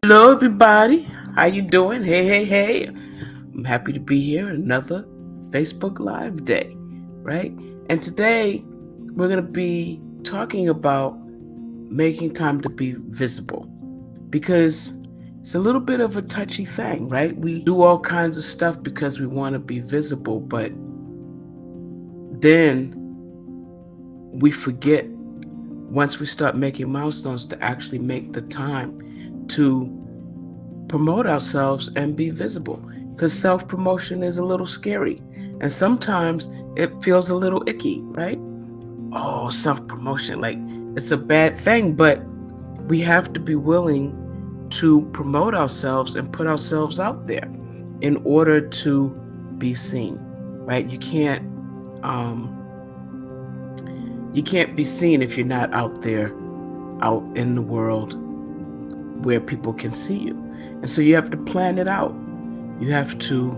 Hello, everybody. How you doing? Hey. I'm happy to be here. Another Facebook Live day, right? And today we're going to be talking about making time to be visible because it's a little bit of a touchy thing, right? We do all kinds of stuff because we want to be visible, but then we forget once we start making milestones to actually make the time to promote ourselves and be visible, because self-promotion is a little scary and sometimes it feels a little icky, right? Oh, self-promotion, like it's a bad thing, but we have to be willing to promote ourselves and put ourselves out there in order to be seen, right? Um you can't be seen if you're not out there, out in the world where people can see you. And so you have to plan it out. You have to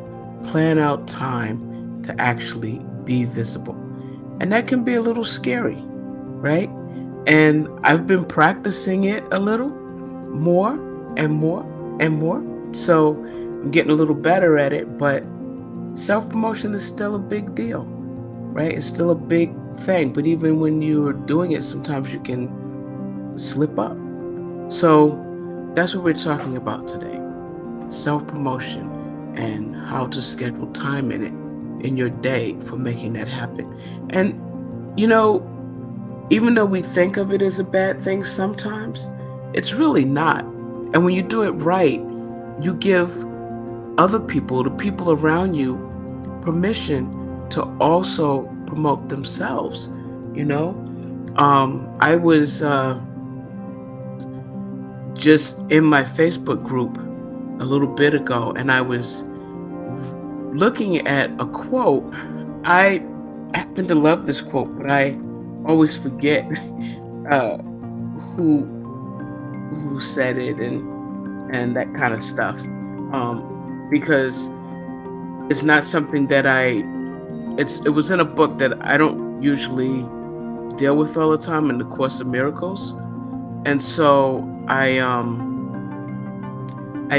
plan out time to actually be visible. And that can be a little scary, right? And I've been practicing it a little more and more and more. So I'm getting a little better at it, but self promotion is still a big deal, right? It's still a big thing. But even when you're doing it, sometimes you can slip up. So that's what we're talking about today: self promotion and how to schedule time in it in your day for making that happen. And, you know, even though we think of it as a bad thing sometimes, it's really not. And when you do it right, you give other people, the people around you, permission to also promote themselves. You know, I was just in my Facebook group a little bit ago, and I was looking at a quote. I happen to love this quote, but I always forget uh, who said it and that kind of stuff, because it's not something that it was in a book that I don't usually deal with all the time, in the Course of Miracles, and so I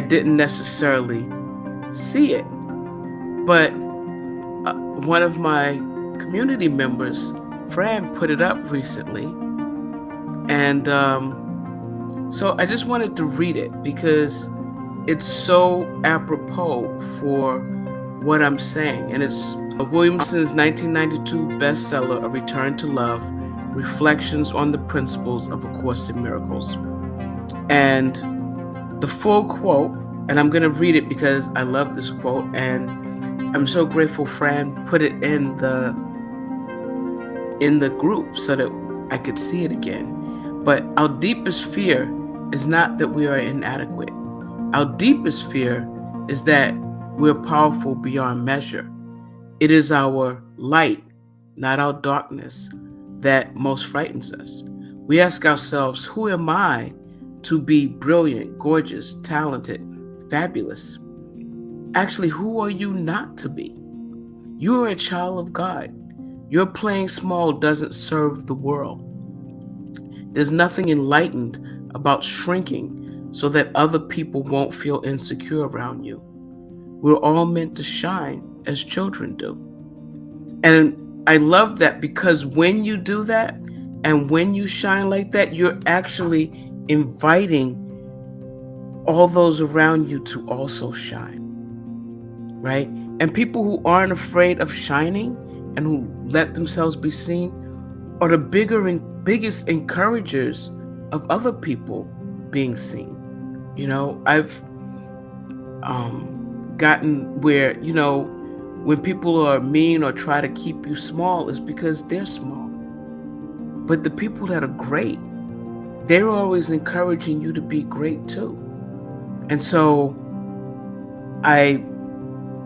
didn't necessarily see it, but one of my community members, Fran, put it up recently, and so I just wanted to read it because it's so apropos for what I'm saying, and it's Williamson's 1992 bestseller, A Return to Love: Reflections on the Principles of A Course in Miracles. And the full quote, and I'm going to read it because I love this quote, and I'm so grateful Fran put it in the group so that I could see it again. But our deepest fear is not that we are inadequate. Our deepest fear is that we're powerful beyond measure. It is our light, not our darkness, that most frightens us. We ask ourselves, who am I to be brilliant, gorgeous, talented, fabulous? Actually, who are you not to be? You are a child of God. Your playing small doesn't serve the world. There's nothing enlightened about shrinking so that other people won't feel insecure around you. We're all meant to shine as children do. And I love that, because when you do that and when you shine like that, you're actually inviting all those around you to also shine, right? And people who aren't afraid of shining and who let themselves be seen are the biggest encouragers of other people being seen. I've gotten where, when people are mean or try to keep you small, it's because they're small. But the people that are great, they're always encouraging you to be great too. And so I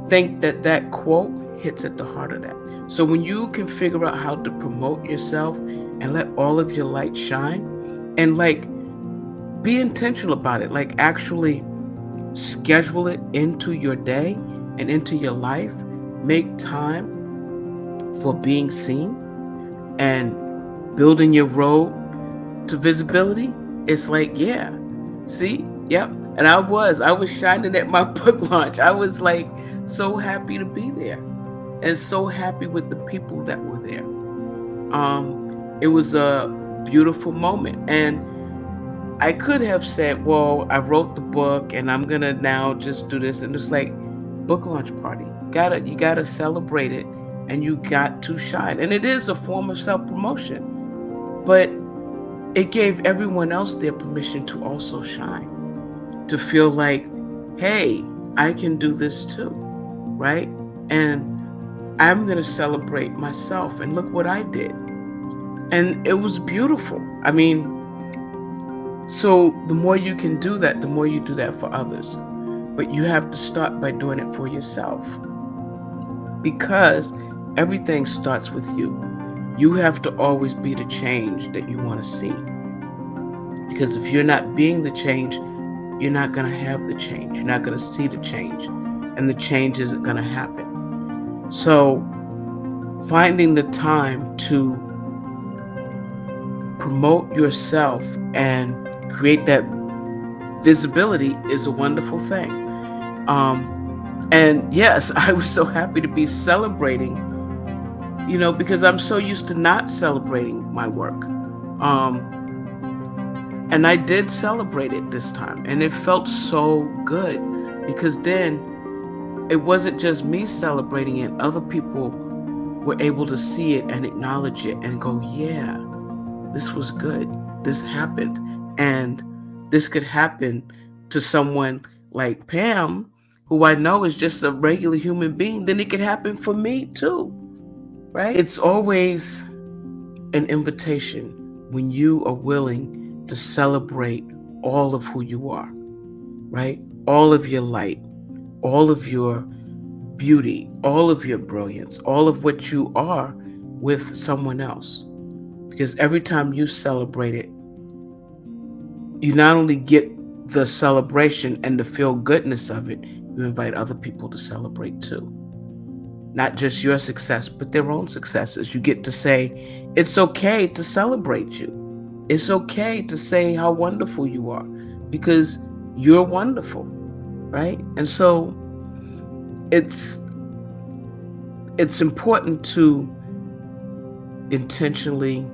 think that quote hits at the heart of that. So when you can figure out how to promote yourself and let all of your light shine, and like be intentional about it, like actually schedule it into your day and into your life, make time for being seen and building your road to visibility, it's like, yeah, see, yep, And I was shining at my book launch. I was like so happy to be there and so happy with the people that were there. It was a beautiful moment. And I could have said, well, I wrote the book and I'm gonna now just do this. And it's like book launch party. You gotta celebrate it and you got to shine. And it is a form of self-promotion. But it gave everyone else their permission to also shine, to feel like, hey, I can do this too, right? And I'm going to celebrate myself. And look what I did. And it was beautiful. I mean, so the more you can do that, the more you do that for others. But you have to start by doing it for yourself, because everything starts with you. You have to always be the change that you want to see. Because if you're not being the change, you're not going to have the change. You're not going to see the change. And the change isn't going to happen. So finding the time to promote yourself and create that visibility is a wonderful thing. And yes, I was so happy to be celebrating, because I'm so used to not celebrating my work. And I did celebrate it this time, and it felt so good, because then it wasn't just me celebrating it. Other people were able to see it and acknowledge it and go, yeah, this was good. This happened. And this could happen to someone like Pam, who I know is just a regular human being. Then it could happen for me too, right? It's always an invitation when you are willing to celebrate all of who you are, right? All of your light, all of your beauty, all of your brilliance, all of what you are with someone else. Because every time you celebrate it, you not only get the celebration and the feel goodness of it, you invite other people to celebrate too. Not just your success, but their own successes. You get to say, it's okay to celebrate you. It's okay to say how wonderful you are, because you're wonderful, right? And so it's important to intentionally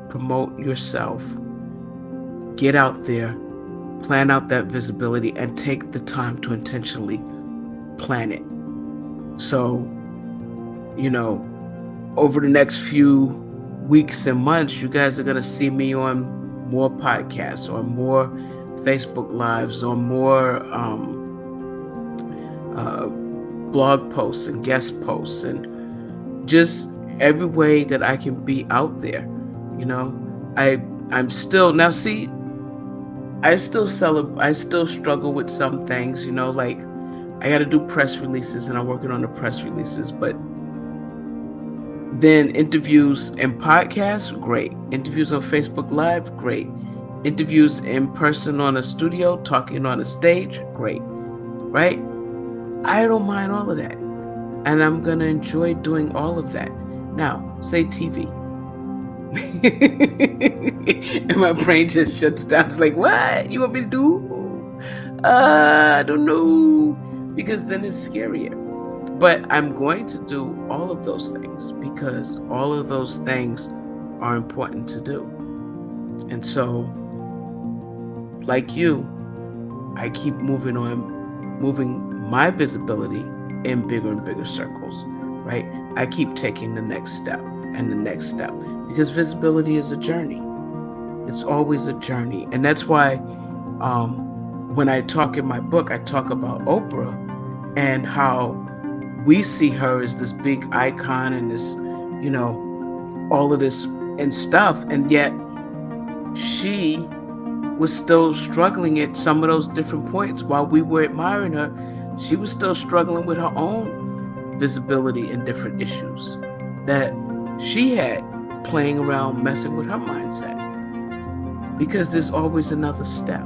promote yourself, get out there, plan out that visibility, and take the time to intentionally plan it. So, over the next few weeks and months, you guys are going to see me on more podcasts, or more Facebook Lives, or more blog posts and guest posts, and just every way that I can be out there. I'm still, now see, I still struggle with some things, like I got to do press releases, and I'm working on the press releases. But then interviews and podcasts, great. Interviews on Facebook Live, great. Interviews in person on a studio, talking on a stage, great. Right? I don't mind all of that. And I'm going to enjoy doing all of that. Now, say TV. And my brain just shuts down. It's like, what? You want me to do? I don't know. Because then it's scarier. But I'm going to do all of those things, because all of those things are important to do. And so, like you, I keep moving my visibility in bigger and bigger circles, right? I keep taking the next step and the next step, because visibility is a journey. It's always a journey. And that's why when I talk in my book, I talk about Oprah and how we see her as this big icon and this, all of this and stuff. And yet she was still struggling at some of those different points. While we were admiring her, she was still struggling with her own visibility and different issues that she had playing around, messing with her mindset. Because there's always another step,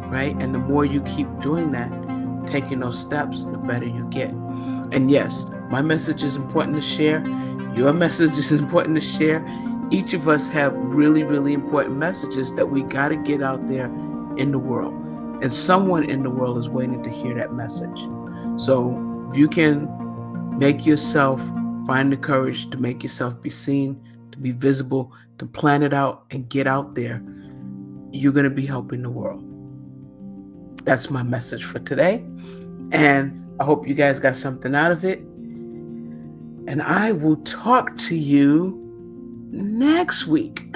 right? And the more you keep doing that, taking those steps, the better you get. And yes, my message is important to share. Your message is important to share. Each of us have really, really important messages that we got to get out there in the world. And someone in the world is waiting to hear that message. So if you can find the courage to make yourself be seen, to be visible, to plan it out and get out there, you're going to be helping the world. That's my message for today. And I hope you guys got something out of it. And I will talk to you next week.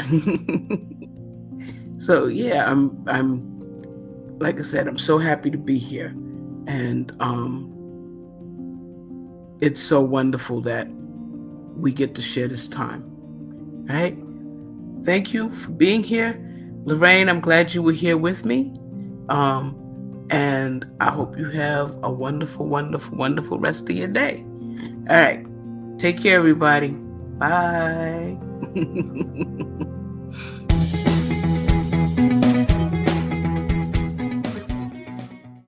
So yeah, I'm like I said, I'm so happy to be here. And it's so wonderful that we get to share this time. All right? Thank you for being here. Lorraine, I'm glad you were here with me. And I hope you have a wonderful, wonderful, wonderful rest of your day. All right. Take care, everybody. Bye.